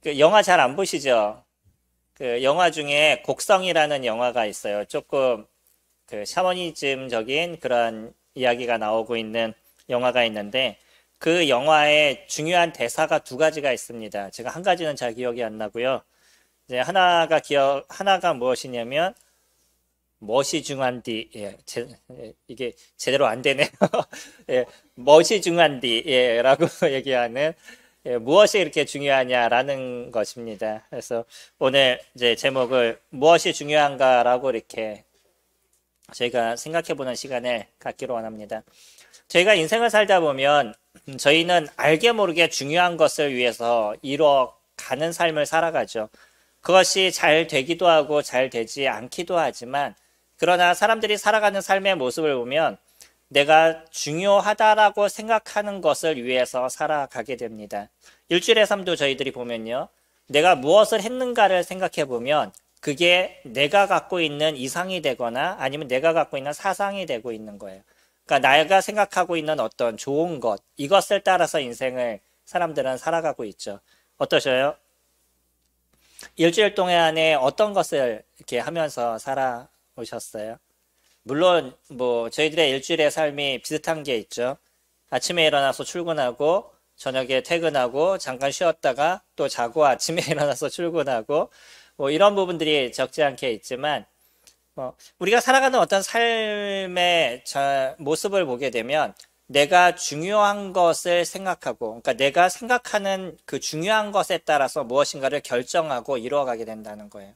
그 영화 잘 안 보시죠? 그 영화 중에 곡성이라는 영화가 있어요. 조금 그 샤머니즘적인 그런 이야기가 나오고 있는 영화가 있는데 그 영화에 중요한 대사가 두 가지가 있습니다. 제가 한 가지는 잘 기억이 안 나고요. 이제 하나가 무엇이냐면 멋이 중한디, 이게 제대로 안 되네요. 예, 멋이 중한디, 라고 얘기하는, 무엇이 이렇게 중요하냐라는 것입니다. 그래서 오늘 이제 제목을 무엇이 중요한가라고 이렇게 저희가 생각해 보는 시간을 갖기로 원합니다. 저희가 인생을 살다 보면 저희는 알게 모르게 중요한 것을 위해서 이뤄가는 삶을 살아가죠. 그것이 잘 되기도 하고 잘 되지 않기도 하지만 그러나 사람들이 살아가는 삶의 모습을 보면 내가 중요하다라고 생각하는 것을 위해서 살아가게 됩니다. 일주일의 삶도 저희들이 보면요. 내가 무엇을 했는가를 생각해 보면 그게 내가 갖고 있는 이상이 되거나 아니면 내가 갖고 있는 사상이 되고 있는 거예요. 그러니까 내가 생각하고 있는 어떤 좋은 것, 이것을 따라서 인생을 사람들은 살아가고 있죠. 어떠셔요? 일주일 동안에 어떤 것을 이렇게 하면서 살아오셨어요? 물론 뭐 저희들의 일주일의 삶이 비슷한 게 있죠. 아침에 일어나서 출근하고 저녁에 퇴근하고 잠깐 쉬었다가 또 자고 아침에 일어나서 출근하고 뭐 이런 부분들이 적지 않게 있지만 우리가 살아가는 어떤 삶의 모습을 보게 되면 내가 중요한 것을 생각하고, 그러니까 내가 생각하는 그 중요한 것에 따라서 무엇인가를 결정하고 이루어가게 된다는 거예요.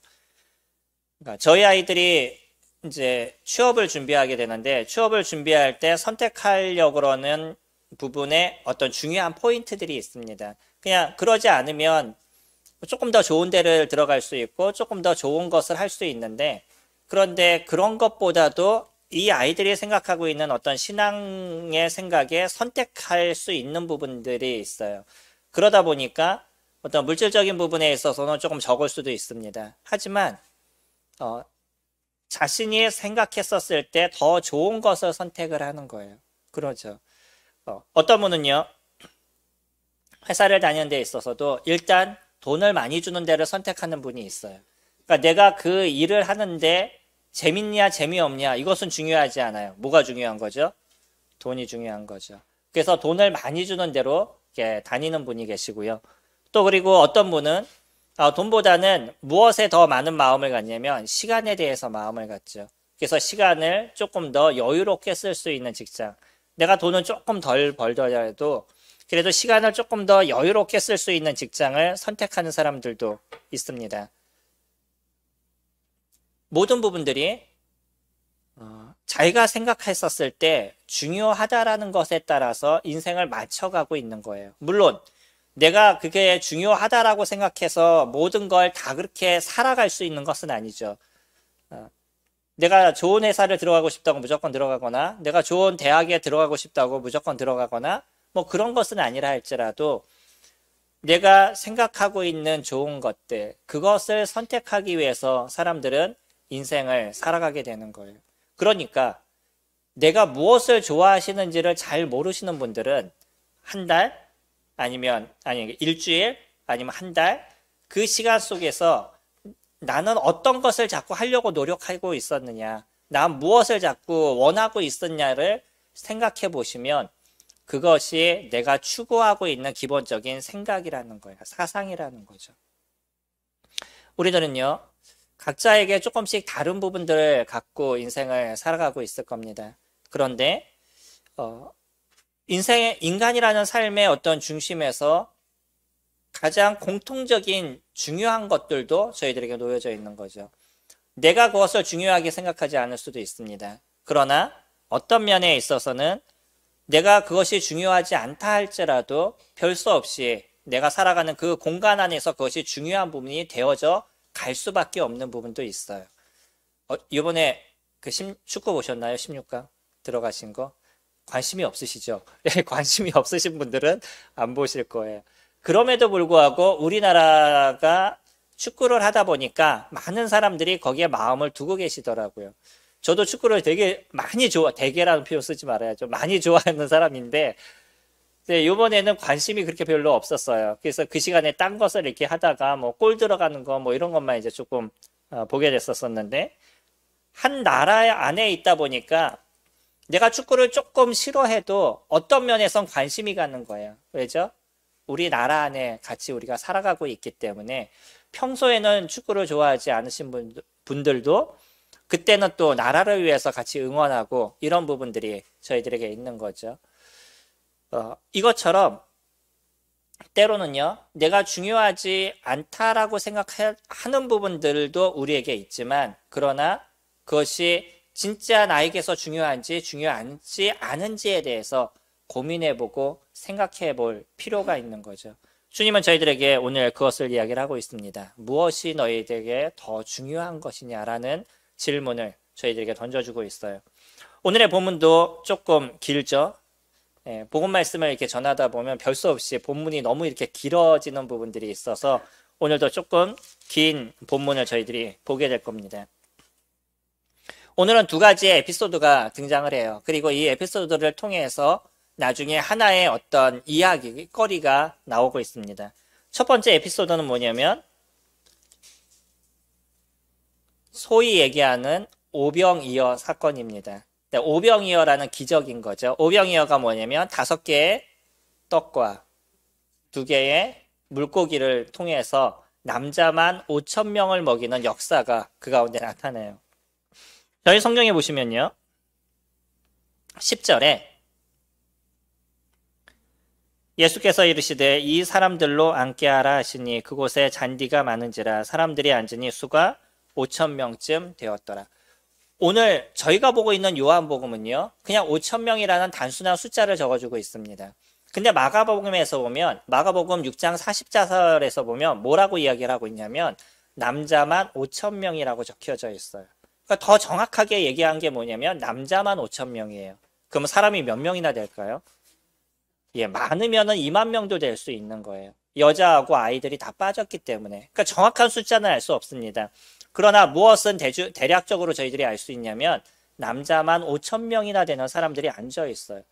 그러니까 저희 아이들이 이제 취업을 준비하게 되는데, 취업을 준비할 때 선택하려고 그러는 부분에 어떤 중요한 포인트들이 있습니다. 그냥 그러지 않으면 조금 더 좋은 데를 들어갈 수 있고, 조금 더 좋은 것을 할 수 있는데, 그런데 그런 것보다도 이 아이들이 생각하고 있는 어떤 신앙의 생각에 선택할 수 있는 부분들이 있어요. 그러다 보니까 어떤 물질적인 부분에 있어서는 조금 적을 수도 있습니다. 하지만 자신이 생각했었을 때 더 좋은 것을 선택을 하는 거예요. 그러죠. 어떤 분은요, 회사를 다니는 데 있어서도 일단 돈을 많이 주는 데를 선택하는 분이 있어요. 그러니까 내가 그 일을 하는데 재밌냐 재미없냐 이것은 중요하지 않아요. 뭐가 중요한 거죠? 돈이 중요한 거죠. 그래서 돈을 많이 주는 대로 다니는 분이 계시고요. 또 그리고 어떤 분은 돈보다는 무엇에 더 많은 마음을 갖냐면 시간에 대해서 마음을 갖죠. 그래서 시간을 조금 더 여유롭게 쓸 수 있는 직장. 내가 돈은 조금 덜 벌더라도 그래도 시간을 조금 더 여유롭게 쓸 수 있는 직장을 선택하는 사람들도 있습니다. 모든 부분들이 자기가 생각했었을 때 중요하다라는 것에 따라서 인생을 맞춰가고 있는 거예요. 물론 내가 그게 중요하다라고 생각해서 모든 걸 다 그렇게 살아갈 수 있는 것은 아니죠. 내가 좋은 회사를 들어가고 싶다고 무조건 들어가거나 내가 좋은 대학에 들어가고 싶다고 무조건 들어가거나 뭐 그런 것은 아니라 할지라도 내가 생각하고 있는 좋은 것들, 그것을 선택하기 위해서 사람들은 인생을 살아가게 되는 거예요. 그러니까 내가 무엇을 좋아하시는지를 잘 모르시는 분들은 한 달 아니면 일주일 아니면 한 달 그 시간 속에서 나는 어떤 것을 자꾸 하려고 노력하고 있었느냐, 난 무엇을 자꾸 원하고 있었냐를 생각해 보시면 그것이 내가 추구하고 있는 기본적인 생각이라는 거예요. 사상이라는 거죠. 우리들은요, 각자에게 조금씩 다른 부분들을 갖고 인생을 살아가고 있을 겁니다. 그런데 인간이라는 삶의 어떤 중심에서 가장 공통적인 중요한 것들도 저희들에게 놓여져 있는 거죠. 내가 그것을 중요하게 생각하지 않을 수도 있습니다. 그러나 어떤 면에 있어서는 내가 그것이 중요하지 않다 할지라도 별 수 없이 내가 살아가는 그 공간 안에서 그것이 중요한 부분이 되어져 갈 수밖에 없는 부분도 있어요. 이번에 그 축구 보셨나요? 16강 들어가신 거? 관심이 없으시죠? 관심이 없으신 분들은 안 보실 거예요. 그럼에도 불구하고 우리나라가 축구를 하다 보니까 많은 사람들이 거기에 마음을 두고 계시더라고요. 저도 축구를 되게 많이 되게라는 표현 쓰지 말아야죠. 많이 좋아하는 사람인데 근데 이번에는 관심이 그렇게 별로 없었어요. 그래서 그 시간에 딴 것을 이렇게 하다가 뭐 골 들어가는 거 뭐 이런 것만 이제 조금 보게 됐었었는데, 한 나라 안에 있다 보니까 내가 축구를 조금 싫어해도 어떤 면에선 관심이 가는 거예요. 왜죠? 우리나라 안에 같이 우리가 살아가고 있기 때문에 평소에는 축구를 좋아하지 않으신 분들도 그때는 또 나라를 위해서 같이 응원하고 이런 부분들이 저희들에게 있는 거죠. 이것처럼 때로는요, 내가 중요하지 않다라고 생각하는 부분들도 우리에게 있지만, 그러나 그것이 진짜 나에게서 중요한지 중요하지 않은지에 대해서 고민해보고 생각해볼 필요가 있는 거죠. 주님은 저희들에게 오늘 그것을 이야기를 하고 있습니다. 무엇이 너희에게 더 중요한 것이냐라는 질문을 저희들에게 던져주고 있어요. 오늘의 본문도 조금 길죠. 복음 말씀을 이렇게 전하다 보면 별 수 없이 본문이 너무 이렇게 길어지는 부분들이 있어서 오늘도 조금 긴 본문을 저희들이 보게 될 겁니다. 오늘은 두 가지의 에피소드가 등장을 해요. 그리고 이 에피소드를 통해서 나중에 하나의 어떤 이야기거리가 나오고 있습니다. 첫 번째 에피소드는 뭐냐면 소위 얘기하는 오병이어 사건입니다. 오병이어라는 기적인 거죠. 오병이어가 뭐냐면 5개의 떡과 2개의 물고기를 통해서 남자만 5,000명을 먹이는 역사가 그 가운데 나타나요. 저희 성경에 보시면요, 10절에 예수께서 이르시되 이 사람들로 앉게 하라 하시니 그곳에 잔디가 많은지라 사람들이 앉으니 수가 5,000명쯤 되었더라. 오늘 저희가 보고 있는 요한복음은요, 그냥 5,000명이라는 단순한 숫자를 적어주고 있습니다. 근데 마가복음에서 보면, 마가복음 6장 40절에서 보면 뭐라고 이야기를 하고 있냐면 남자만 5,000명이라고 적혀져 있어요. 그러니까 더 정확하게 얘기한 게 뭐냐면 남자만 5,000명이에요. 그럼 사람이 몇 명이나 될까요? 많으면은 2만 명도 될 수 있는 거예요. 여자하고 아이들이 다 빠졌기 때문에. 그러니까 정확한 숫자는 알 수 없습니다. 그러나 무엇은 대략적으로 저희들이 알 수 있냐면 남자만 5,000명이나 되는 사람들이 앉아 있어요.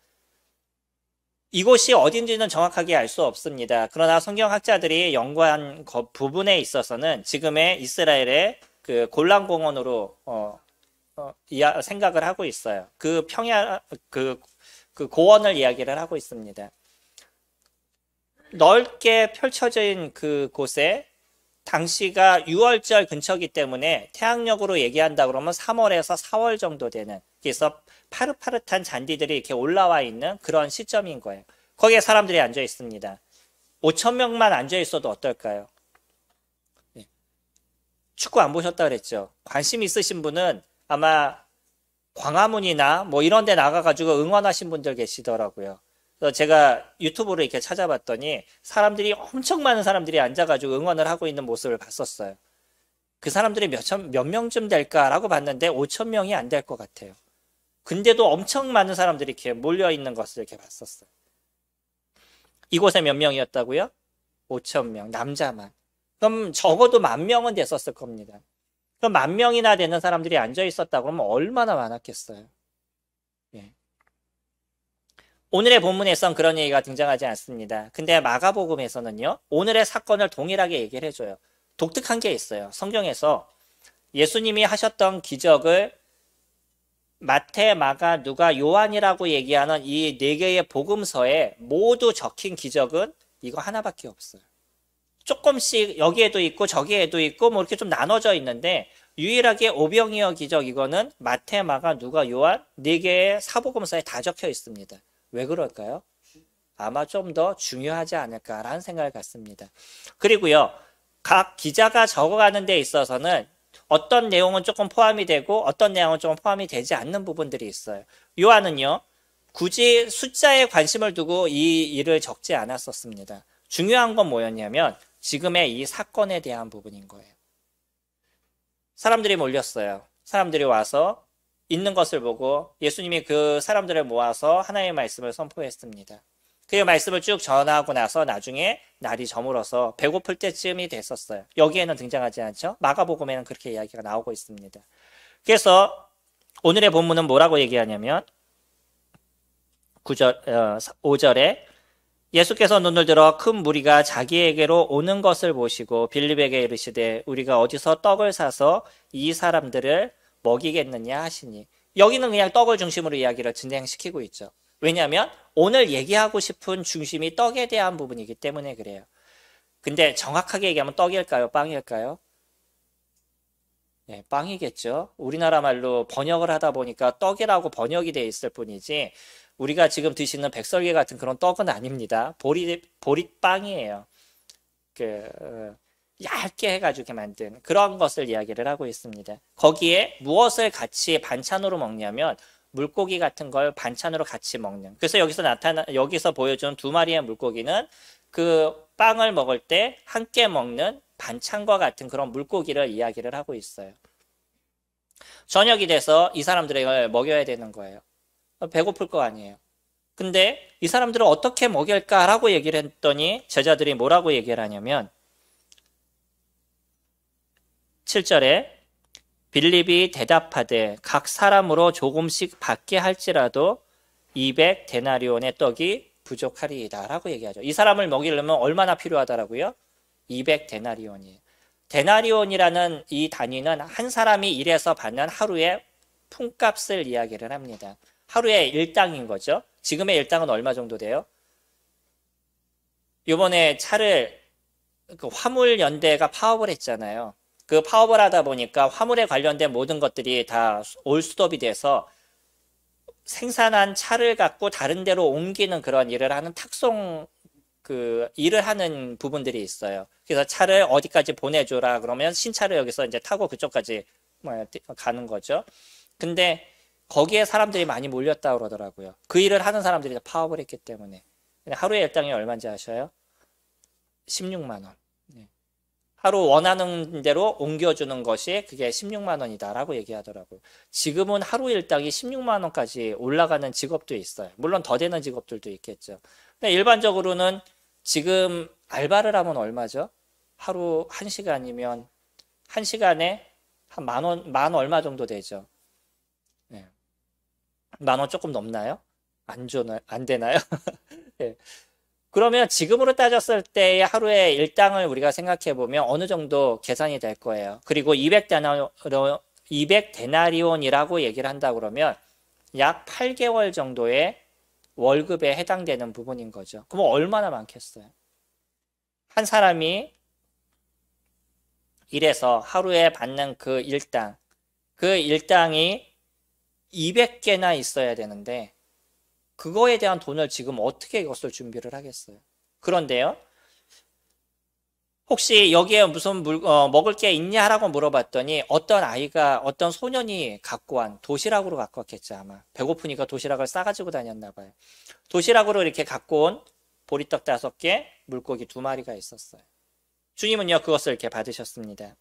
이곳이 어딘지는 정확하게 알 수 없습니다. 그러나 성경학자들이 연구한 부분에 있어서는 지금의 이스라엘의 그 골란공원으로 생각을 하고 있어요. 그 고원을 이야기를 하고 있습니다. 넓게 펼쳐진 그 곳에 당시가 6월절 근처이기 때문에 태양력으로 얘기한다 그러면 3월에서 4월 정도 되는, 그래서 파릇파릇한 잔디들이 이렇게 올라와 있는 그런 시점인 거예요. 거기에 사람들이 앉아 있습니다. 5,000명만 앉아 있어도 어떨까요? 축구 안 보셨다 그랬죠? 관심 있으신 분은 아마 광화문이나 뭐 이런 데 나가가지고 응원하신 분들 계시더라고요. 그래서 제가 유튜브로 이렇게 찾아봤더니 사람들이 엄청 많은 사람들이 앉아가지고 응원을 하고 있는 모습을 봤었어요. 그 사람들이 몇 명쯤 될까라고 봤는데 5,000명이 안 될 것 같아요. 근데도 엄청 많은 사람들이 이렇게 몰려있는 것을 이렇게 봤었어요. 이곳에 몇 명이었다고요? 5,000명, 남자만. 그럼 적어도 10,000명은 됐었을 겁니다. 그럼 10,000명이나 되는 사람들이 앉아 있었다고 하면 얼마나 많았겠어요. 예. 오늘의 본문에선 그런 얘기가 등장하지 않습니다. 근데 마가복음에서는요, 오늘의 사건을 동일하게 얘기를 해줘요. 독특한 게 있어요. 성경에서 예수님이 하셨던 기적을 마태, 마가, 누가, 요한이라고 얘기하는 이 4개의 복음서에 모두 적힌 기적은 이거 하나밖에 없어요. 조금씩 여기에도 있고 저기에도 있고 뭐 이렇게 좀 나눠져 있는데 유일하게 오병이어 기적 이거는 마태, 마가, 누가, 요한 4개의 사복음서에 다 적혀 있습니다. 왜 그럴까요? 아마 좀 더 중요하지 않을까라는 생각을 갖습니다. 그리고요, 각 기자가 적어가는 데 있어서는 어떤 내용은 조금 포함이 되고 어떤 내용은 조금 포함이 되지 않는 부분들이 있어요. 요한은요, 굳이 숫자에 관심을 두고 이 일을 적지 않았었습니다. 중요한 건 뭐였냐면 지금의 이 사건에 대한 부분인 거예요. 사람들이 몰렸어요. 사람들이 와서 있는 것을 보고 예수님이 그 사람들을 모아서 하나님의 말씀을 선포했습니다. 그 말씀을 쭉 전하고 나서 나중에 날이 저물어서 배고플 때쯤이 됐었어요. 여기에는 등장하지 않죠? 마가복음에는 그렇게 이야기가 나오고 있습니다. 그래서 오늘의 본문은 뭐라고 얘기하냐면 5절에 예수께서 눈을 들어 큰 무리가 자기에게로 오는 것을 보시고 빌립에게 이르시되 우리가 어디서 떡을 사서 이 사람들을 먹이겠느냐 하시니, 여기는 그냥 떡을 중심으로 이야기를 진행시키고 있죠. 왜냐하면 오늘 얘기하고 싶은 중심이 떡에 대한 부분이기 때문에 그래요. 근데 정확하게 얘기하면 떡일까요? 빵일까요? 네, 빵이겠죠. 우리나라 말로 번역을 하다 보니까 떡이라고 번역이 돼 있을 뿐이지 우리가 지금 드시는 백설기 같은 그런 떡은 아닙니다. 보릿빵이에요. 얇게 해가지고 이렇게 만든 그런 것을 이야기를 하고 있습니다. 거기에 무엇을 같이 반찬으로 먹냐면 물고기 같은 걸 반찬으로 같이 먹는. 그래서 여기서 보여준 두 마리의 물고기는 그 빵을 먹을 때 함께 먹는 반찬과 같은 그런 물고기를 이야기를 하고 있어요. 저녁이 돼서 이 사람들을 먹여야 되는 거예요. 배고플 거 아니에요. 근데 이 사람들을 어떻게 먹일까라고 얘기를 했더니 제자들이 뭐라고 얘기를 하냐면 7절에 빌립이 대답하되 각 사람으로 조금씩 받게 할지라도 200 데나리온의 떡이 부족하리이다 라고 얘기하죠. 이 사람을 먹이려면 얼마나 필요하다라고요? 200 데나리온이에요. 데나리온이라는 이 단위는 한 사람이 일해서 받는 하루의 품값을 이야기를 합니다. 하루의 일당인 거죠. 지금의 일당은 얼마 정도 돼요? 요번에 차를 화물연대가 파업을 했잖아요. 그 파업을 하다 보니까 화물에 관련된 모든 것들이 다 올스톱이 돼서 생산한 차를 갖고 다른 데로 옮기는 그런 일을 하는 탁송 일을 하는 부분들이 있어요. 그래서 차를 어디까지 보내줘라 그러면 신차를 여기서 이제 타고 그쪽까지 가는 거죠. 근데 거기에 사람들이 많이 몰렸다 그러더라고요. 그 일을 하는 사람들이 파업을 했기 때문에. 하루에 일당이 얼마인지 아셔요? 16만 원. 하루 원하는 대로 옮겨주는 것이 그게 16만 원이다라고 얘기하더라고요. 지금은 하루 일당이 16만 원까지 올라가는 직업도 있어요. 물론 더 되는 직업들도 있겠죠. 근데 일반적으로는 지금 알바를 하면 얼마죠? 하루 1시간이면 1시간에 한 만 얼마 정도 되죠. 네. 만 원 조금 넘나요? 안 되나요? 네. 그러면 지금으로 따졌을 때의 하루의 일당을 우리가 생각해 보면 어느 정도 계산이 될 거예요. 그리고 200 데나리온이라고 얘기를 한다 그러면 약 8개월 정도의 월급에 해당되는 부분인 거죠. 그럼 얼마나 많겠어요? 한 사람이 일해서 하루에 받는 그 일당이 200개나 있어야 되는데 그거에 대한 돈을 지금 어떻게 이것을 준비를 하겠어요? 그런데요, 혹시 여기에 무슨 먹을 게 있냐라고 물어봤더니 어떤 소년이 갖고 온 도시락으로 갖고 왔겠죠. 아마 배고프니까 도시락을 싸가지고 다녔나 봐요. 도시락으로 이렇게 갖고 온 보리떡 5개, 물고기 2마리가 있었어요. 주님은요 그것을 이렇게 받으셨습니다.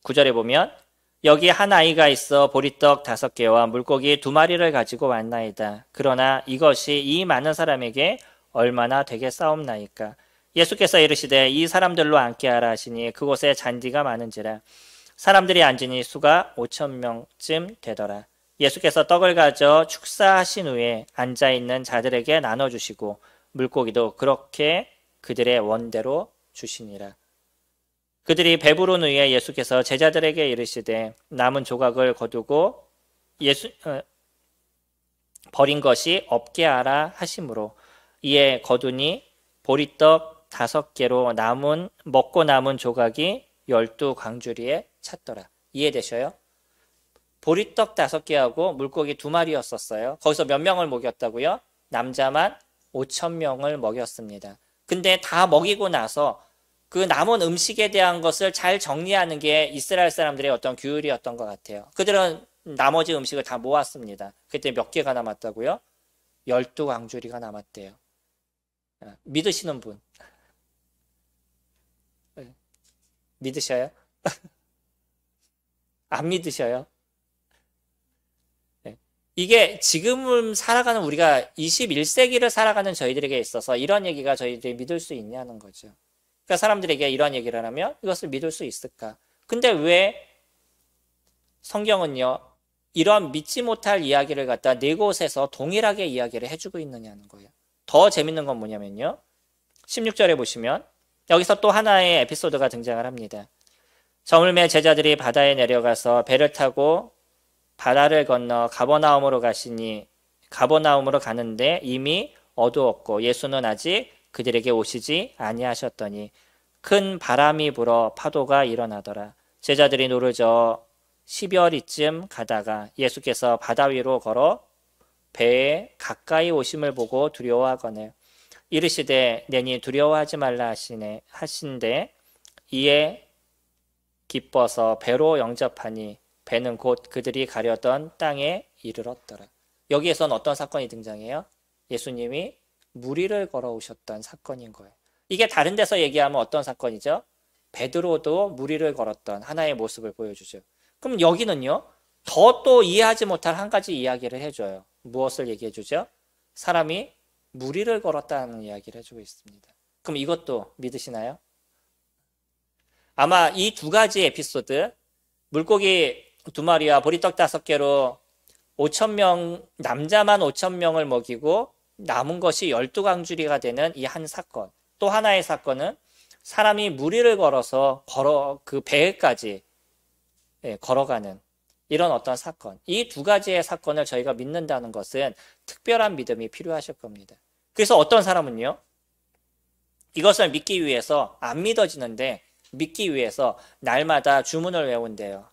9절에 보면 여기 한 아이가 있어 보리떡 5개와 물고기 2마리를 가지고 왔나이다. 그러나 이것이 이 많은 사람에게 얼마나 되겠사옵나이까. 예수께서 이르시되 이 사람들로 앉게 하라 하시니 그곳에 잔디가 많은지라 사람들이 앉으니 수가 5,000명쯤 되더라. 예수께서 떡을 가져 축사하신 후에 앉아있는 자들에게 나눠주시고 물고기도 그렇게 그들의 원대로 주시니라. 그들이 배부른 후에 예수께서 제자들에게 이르시되 남은 조각을 거두고 버린 것이 없게 하라 하심으로 이에 거두니 보리떡 5개로 먹고 남은 조각이 12광주리에 찼더라. 이해되셔요? 보리떡 5개하고 물고기 2마리였었어요. 거기서 몇 명을 먹였다고요? 남자만 5,000명을 먹였습니다. 근데 다 먹이고 나서 그 남은 음식에 대한 것을 잘 정리하는 게 이스라엘 사람들의 어떤 규율이었던 것 같아요. 그들은 나머지 음식을 다 모았습니다. 그때 몇 개가 남았다고요? 12광주리가 남았대요. 믿으시는 분? 믿으셔요? 안 믿으셔요? 이게 지금 살아가는 우리가 21세기를 살아가는 저희들에게 있어서 이런 얘기가 저희들이 믿을 수 있냐는 거죠. 그러니까 사람들에게 이런 얘기를 하면 이것을 믿을 수 있을까? 근데 왜 성경은요 이런 믿지 못할 이야기를 갖다 4곳에서 동일하게 이야기를 해주고 있느냐는 거예요. 더 재밌는 건 뭐냐면요, 16절에 보시면 여기서 또 하나의 에피소드가 등장을 합니다. 저물매 제자들이 바다에 내려가서 배를 타고 바다를 건너 가버나움으로 가는데 이미 어두웠고 예수는 아직 그들에게 오시지 아니하셨더니 큰 바람이 불어 파도가 일어나더라. 제자들이 노를 저어 10여리쯤 가다가 예수께서 바다 위로 걸어 배에 가까이 오심을 보고 두려워하거늘 이르시되 내니 두려워하지 말라 하신데 이에 기뻐서 배로 영접하니 배는 곧 그들이 가려던 땅에 이르렀더라. 여기에선 어떤 사건이 등장해요? 예수님이 무리를 걸어오셨던 사건인 거예요. 이게 다른 데서 얘기하면 어떤 사건이죠? 베드로도 무리를 걸었던 하나의 모습을 보여주죠. 그럼 여기는요, 더 또 이해하지 못할 한 가지 이야기를 해줘요. 무엇을 얘기해 주죠? 사람이 무리를 걸었다는 이야기를 해주고 있습니다. 그럼 이것도 믿으시나요? 아마 이 두 가지 에피소드, 물고기 2마리와 보리떡 5개로 5,000명, 남자만 5,000명을 먹이고 남은 것이 12강주리가 되는 이 한 사건. 또 하나의 사건은 사람이 무리를 걸어서 그 배까지 걸어가는 이런 어떤 사건. 이 두 가지의 사건을 저희가 믿는다는 것은 특별한 믿음이 필요하실 겁니다. 그래서 어떤 사람은요, 이것을 믿기 위해서 안 믿어지는데 믿기 위해서 날마다 주문을 외운대요.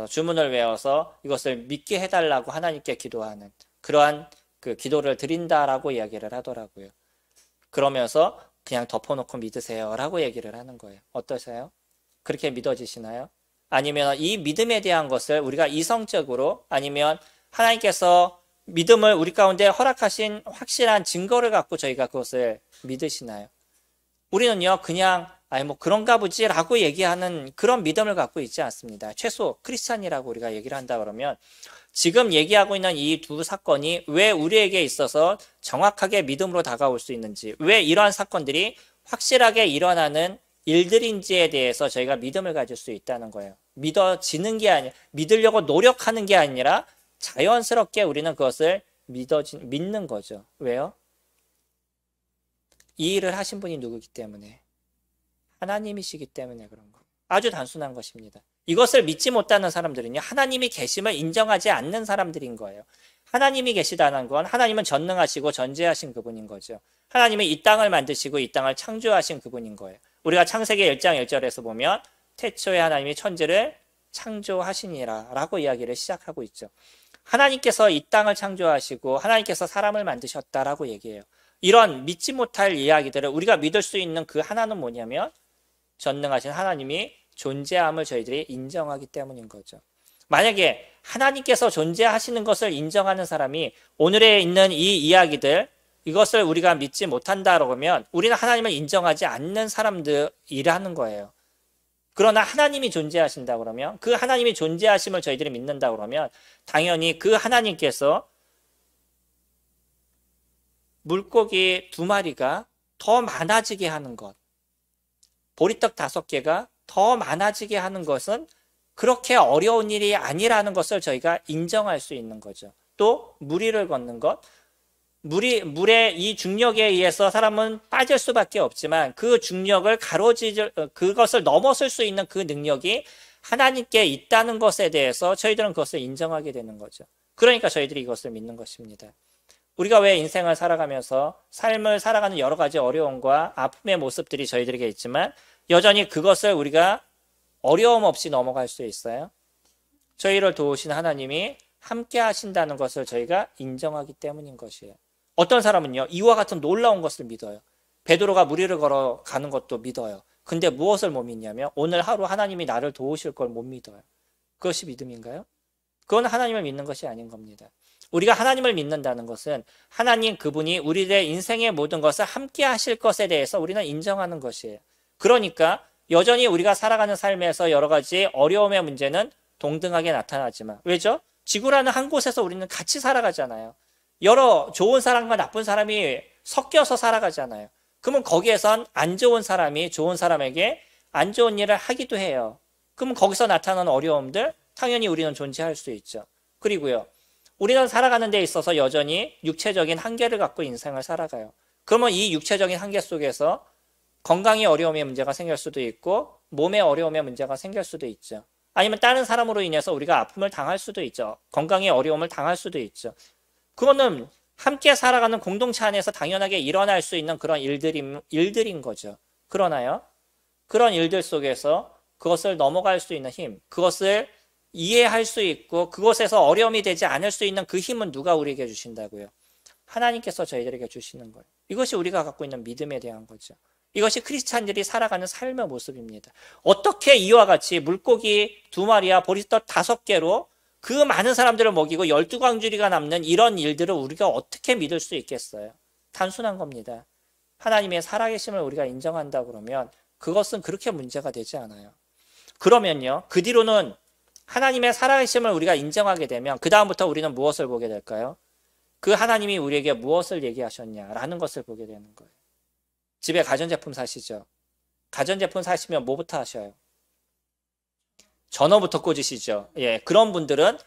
주문을 외워서 이것을 믿게 해달라고 하나님께 기도하는 그러한 그 기도를 드린다라고 이야기를 하더라고요. 그러면서 그냥 덮어놓고 믿으세요 라고 얘기를 하는 거예요. 어떠세요? 그렇게 믿어지시나요? 아니면 이 믿음에 대한 것을 우리가 이성적으로 아니면 하나님께서 믿음을 우리 가운데 허락하신 확실한 증거를 갖고 저희가 그것을 믿으시나요? 우리는요, 그냥 뭐 그런가 보지 라고 얘기하는 그런 믿음을 갖고 있지 않습니다. 최소 크리스찬이라고 우리가 얘기를 한다 그러면 지금 얘기하고 있는 이 두 사건이 왜 우리에게 있어서 정확하게 믿음으로 다가올 수 있는지, 왜 이러한 사건들이 확실하게 일어나는 일들인지에 대해서 저희가 믿음을 가질 수 있다는 거예요. 믿어지는 게 아니라, 믿으려고 노력하는 게 아니라 자연스럽게 우리는 그것을 믿는 거죠. 왜요? 이 일을 하신 분이 누구기 때문에? 하나님이시기 때문에 그런 거예요. 아주 단순한 것입니다. 이것을 믿지 못하는 사람들은요, 하나님이 계심을 인정하지 않는 사람들인 거예요. 하나님이 계시다는 건 하나님은 전능하시고 전지하신 그분인 거죠. 하나님은 이 땅을 만드시고 이 땅을 창조하신 그분인 거예요. 우리가 창세기 1장 1절에서 보면 태초에 하나님이 천지를 창조하시니라 라고 이야기를 시작하고 있죠. 하나님께서 이 땅을 창조하시고 하나님께서 사람을 만드셨다라고 얘기해요. 이런 믿지 못할 이야기들을 우리가 믿을 수 있는 그 하나는 뭐냐면 전능하신 하나님이 존재함을 저희들이 인정하기 때문인 거죠. 만약에 하나님께서 존재하시는 것을 인정하는 사람이 오늘에 있는 이 이야기들, 이것을 우리가 믿지 못한다고 하면 우리는 하나님을 인정하지 않는 사람들이라는 거예요. 그러나 하나님이 존재하신다 그러면, 그 하나님이 존재하심을 저희들이 믿는다 그러면 당연히 그 하나님께서 물고기 2마리가 더 많아지게 하는 것, 보리떡 5개가 더 많아지게 하는 것은 그렇게 어려운 일이 아니라는 것을 저희가 인정할 수 있는 거죠. 또 무리를 걷는 것, 물의 이 중력에 의해서 사람은 빠질 수밖에 없지만 그 중력을 그것을 넘어설 수 있는 그 능력이 하나님께 있다는 것에 대해서 저희들은 그것을 인정하게 되는 거죠. 그러니까 저희들이 이것을 믿는 것입니다. 우리가 왜 인생을 살아가면서 삶을 살아가는 여러 가지 어려움과 아픔의 모습들이 저희들에게 있지만 여전히 그것을 우리가 어려움 없이 넘어갈 수 있어요? 저희를 도우신 하나님이 함께 하신다는 것을 저희가 인정하기 때문인 것이에요. 어떤 사람은요, 이와 같은 놀라운 것을 믿어요. 베드로가 무리를 걸어가는 것도 믿어요. 근데 무엇을 못 믿냐면 오늘 하루 하나님이 나를 도우실 걸 못 믿어요. 그것이 믿음인가요? 그건 하나님을 믿는 것이 아닌 겁니다. 우리가 하나님을 믿는다는 것은 하나님 그분이 우리의 인생의 모든 것을 함께 하실 것에 대해서 우리는 인정하는 것이에요. 그러니까 여전히 우리가 살아가는 삶에서 여러 가지 어려움의 문제는 동등하게 나타나지만, 왜죠? 지구라는 한 곳에서 우리는 같이 살아가잖아요. 여러 좋은 사람과 나쁜 사람이 섞여서 살아가잖아요. 그러면 거기에선 안 좋은 사람이 좋은 사람에게 안 좋은 일을 하기도 해요. 그러면 거기서 나타나는 어려움들 당연히 우리는 존재할 수 있죠. 그리고요, 우리는 살아가는 데 있어서 여전히 육체적인 한계를 갖고 인생을 살아가요. 그러면 이 육체적인 한계 속에서 건강의 어려움의 문제가 생길 수도 있고 몸의 어려움의 문제가 생길 수도 있죠. 아니면 다른 사람으로 인해서 우리가 아픔을 당할 수도 있죠. 건강의 어려움을 당할 수도 있죠. 그거는 함께 살아가는 공동체 안에서 당연하게 일어날 수 있는 그런 일들인 거죠. 그러나요, 그런 일들 속에서 그것을 넘어갈 수 있는 힘, 그것을 이해할 수 있고 그것에서 어려움이 되지 않을 수 있는 그 힘은 누가 우리에게 주신다고요? 하나님께서 저희들에게 주시는 거예요. 이것이 우리가 갖고 있는 믿음에 대한 거죠. 이것이 크리스찬들이 살아가는 삶의 모습입니다. 어떻게 이와 같이 물고기 2마리와 보리떡 5개로 그 많은 사람들을 먹이고 12광주리가 남는 이런 일들을 우리가 어떻게 믿을 수 있겠어요? 단순한 겁니다. 하나님의 살아계심을 우리가 인정한다 그러면 그것은 그렇게 문제가 되지 않아요. 그러면요, 그 뒤로는 하나님의 살아계심을 우리가 인정하게 되면 그 다음부터 우리는 무엇을 보게 될까요? 그 하나님이 우리에게 무엇을 얘기하셨냐라는 것을 보게 되는 거예요. 집에 가전제품 사시죠? 가전제품 사시면 뭐부터 하셔요? 전원부터 꽂으시죠? 예, 그런 분들은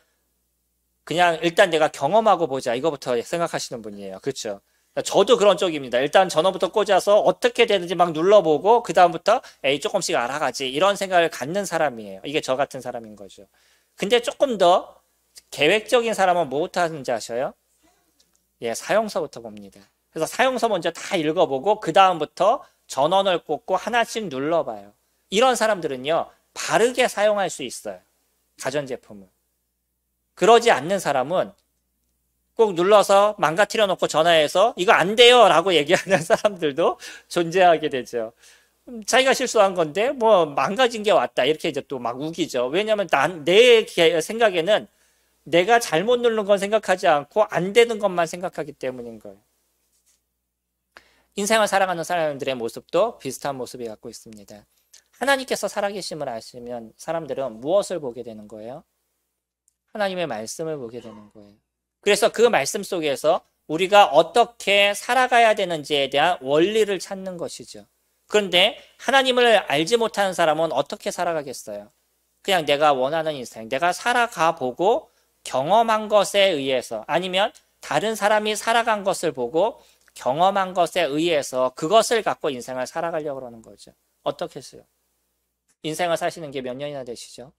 그냥 일단 내가 경험하고 보자 이거부터 생각하시는 분이에요. 그렇죠? 저도 그런 쪽입니다. 일단 전원부터 꽂아서 어떻게 되는지 막 눌러보고 그 다음부터 에이 조금씩 알아가지 이런 생각을 갖는 사람이에요. 이게 저 같은 사람인 거죠. 근데 조금 더 계획적인 사람은 뭐부터 하는지 아셔요? 예, 사용서부터 봅니다. 그래서 사용서 먼저 다 읽어보고 그 다음부터 전원을 꽂고 하나씩 눌러봐요. 이런 사람들은요, 바르게 사용할 수 있어요. 가전제품을. 그러지 않는 사람은 꼭 눌러서 망가뜨려 놓고 전화해서 이거 안 돼요 라고 얘기하는 사람들도 존재하게 되죠. 자기가 실수한 건데 뭐 망가진 게 왔다 이렇게 이제 또 막 우기죠. 왜냐하면 내 생각에는 내가 잘못 누른 건 생각하지 않고 안 되는 것만 생각하기 때문인 거예요. 인생을 살아가는 사람들의 모습도 비슷한 모습이 갖고 있습니다. 하나님께서 살아계심을 아시면 사람들은 무엇을 보게 되는 거예요? 하나님의 말씀을 보게 되는 거예요. 그래서 그 말씀 속에서 우리가 어떻게 살아가야 되는지에 대한 원리를 찾는 것이죠. 그런데 하나님을 알지 못하는 사람은 어떻게 살아가겠어요? 그냥 내가 원하는 인생, 내가 살아가 보고 경험한 것에 의해서 아니면 다른 사람이 살아간 것을 보고 경험한 것에 의해서 그것을 갖고 인생을 살아가려고 하는 거죠. 어떻게 했어요? 인생을 사시는 게 몇 년이나 되시죠?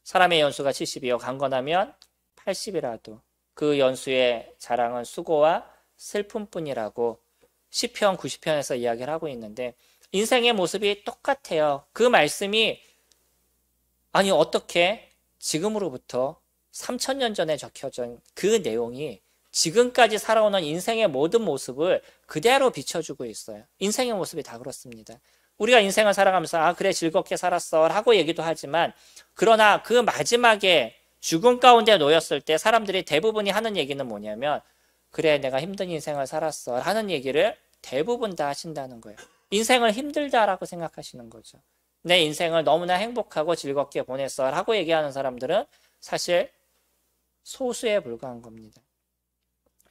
사람의 연수가 70이요. 강건하면 80이라도 그 연수의 자랑은 수고와 슬픔뿐이라고 시편 90편에서 이야기를 하고 있는데 인생의 모습이 똑같아요. 그 말씀이 아니 어떻게 지금으로부터 3000년 전에 적혀진 그 내용이 지금까지 살아오는 인생의 모든 모습을 그대로 비춰주고 있어요. 인생의 모습이 다 그렇습니다. 우리가 인생을 살아가면서 아 그래 즐겁게 살았어 라고 얘기도 하지만 그러나 그 마지막에 죽음 가운데 놓였을 때 사람들이 대부분이 하는 얘기는 뭐냐면 그래 내가 힘든 인생을 살았어 하는 얘기를 대부분 다 하신다는 거예요. 인생을 힘들다라고 생각하시는 거죠. 내 인생을 너무나 행복하고 즐겁게 보냈어 라고 얘기하는 사람들은 사실 소수에 불과한 겁니다.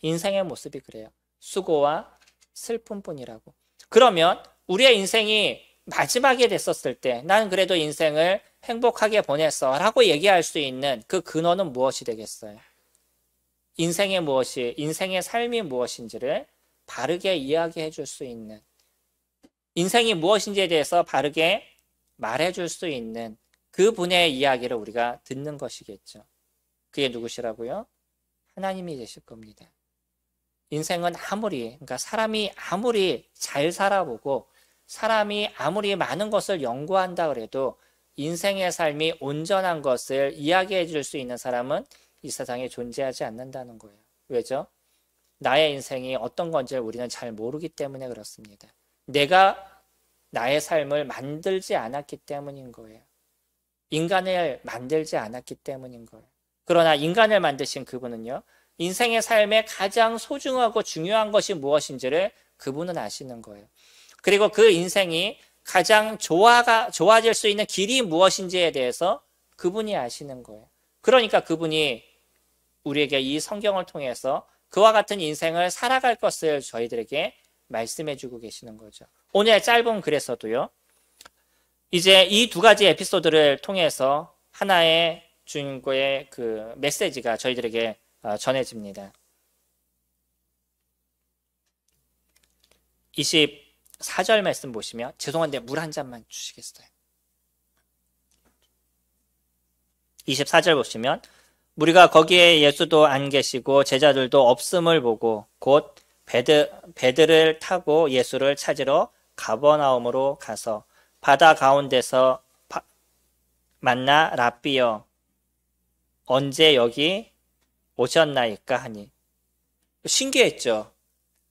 인생의 모습이 그래요. 수고와 슬픔뿐이라고. 그러면 우리의 인생이 마지막에 됐었을 때 나는 그래도 인생을 행복하게 보냈어 라고 얘기할 수 있는 그 근원은 무엇이 되겠어요? 인생의 삶이 무엇인지를 바르게 이야기해 줄 수 있는, 인생이 무엇인지에 대해서 바르게 말해 줄 수 있는 그분의 이야기를 우리가 듣는 것이겠죠. 그게 누구시라고요? 하나님이 되실 겁니다. 인생은 그러니까 사람이 아무리 잘 살아보고 사람이 아무리 많은 것을 연구한다 그래도 인생의 삶이 온전한 것을 이야기해 줄 수 있는 사람은 이 세상에 존재하지 않는다는 거예요. 왜죠? 나의 인생이 어떤 건지 우리는 잘 모르기 때문에 그렇습니다. 내가 나의 삶을 만들지 않았기 때문인 거예요. 인간을 만들지 않았기 때문인 거예요. 그러나 인간을 만드신 그분은요, 인생의 삶에 가장 소중하고 중요한 것이 무엇인지를 그분은 아시는 거예요. 그리고 그 인생이 가장 좋아질 수 있는 길이 무엇인지에 대해서 그분이 아시는 거예요. 그러니까 그분이 우리에게 이 성경을 통해서 그와 같은 인생을 살아갈 것을 저희들에게 말씀해 주고 계시는 거죠. 오늘 짧은 글에서도요, 이제 이 두 가지 에피소드를 통해서 하나의 주님과의 그 메시지가 저희들에게 전해집니다. 24절 말씀 보시면, 죄송한데 물 한 잔만 주시겠어요? 24절 보시면, 무리가 거기에 예수도 안 계시고 제자들도 없음을 보고 곧 배들을 타고 예수를 찾으러 가버나움으로 가서 바다 가운데서 만나 랍비여 언제 여기 오셨나이까 하니. 신기했죠.